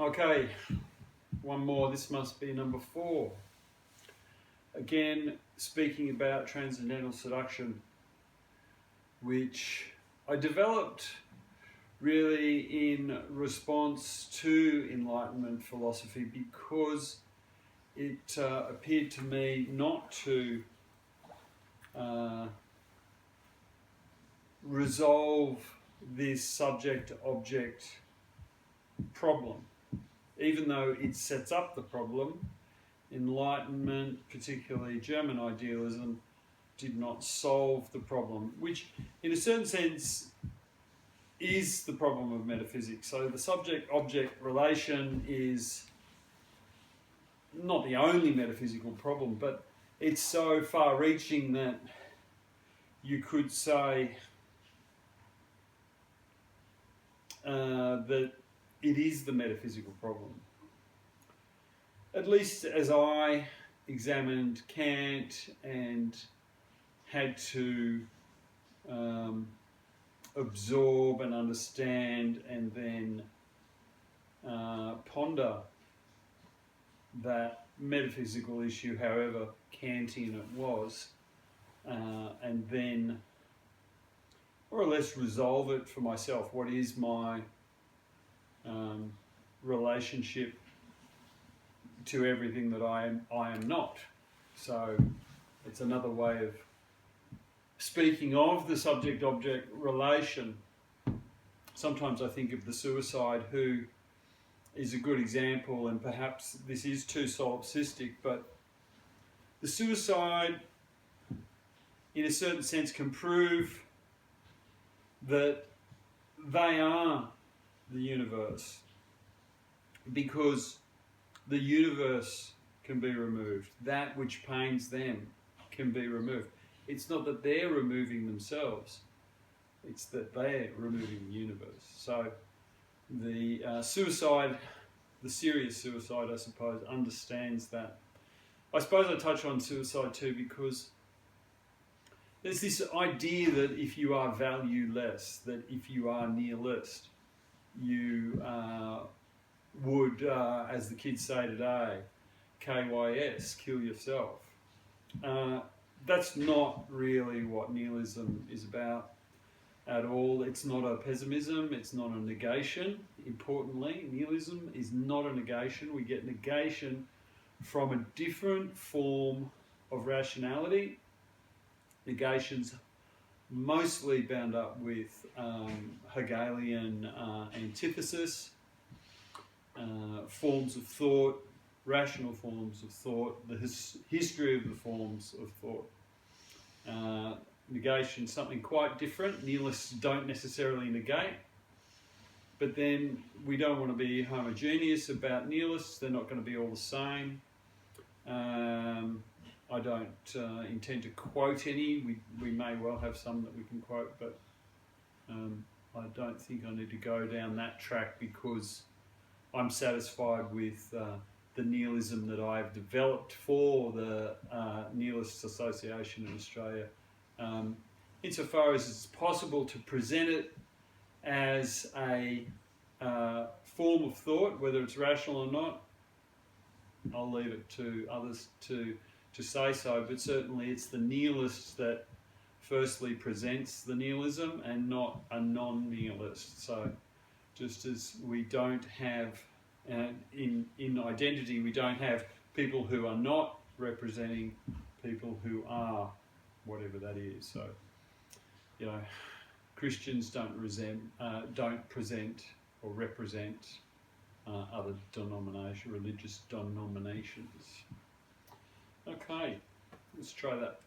Okay, one more. This must be number 4. Again, speaking about Transcendental Seduction, which I developed really in response to Enlightenment philosophy because it appeared to me not to resolve this subject-object problem. Even though it sets up the problem, Enlightenment, particularly German idealism, did not solve the problem, which in a certain sense is the problem of metaphysics. So the subject-object relation is not the only metaphysical problem, but it's so far-reaching that you could say that it is the metaphysical problem. At least as I examined Kant and had to absorb and understand and then ponder that metaphysical issue, however Kantian it was, and then more or less resolve it for myself. What is my relationship to everything that I am not? So it's another way of speaking of the subject-object relation. Sometimes I think of the suicide, who is a good example, and perhaps this is too solipsistic, but the suicide in a certain sense can prove that they are the universe, because the universe can be removed. That which pains them can be removed. It's not that they're removing themselves, it's that they're removing the universe. So the suicide, the serious suicide, I suppose, understands that. I suppose I touch on suicide too because there's this idea that if you are valueless, that if you are nihilist, you would, as the kids say today, KYS, kill yourself. That's not really what nihilism is about at all. It's not a pessimism, it's not a negation. Importantly, nihilism is not a negation. We get negation from a different form of rationality. Negation's mostly bound up with Hegelian antithesis, forms of thought, rational forms of thought, the history of the forms of thought. Negation, something quite different. Nihilists don't necessarily negate, but then we don't want to be homogeneous about nihilists. They're not going to be all the same. I don't intend to quote any. We may well have some that we can quote, but I don't think I need to go down that track because I'm satisfied with the nihilism that I've developed for the Nihilists Association in Australia. Insofar as it's possible to present it as a form of thought, whether it's rational or not, I'll leave it to others to say so, but certainly it's the nihilist that firstly presents the nihilism and not a non-nihilist. So just as we don't have, in identity, we don't have people who are not representing people who are, whatever that is. So, you know, Christians don't present or represent other religious denominations. Okay, let's try that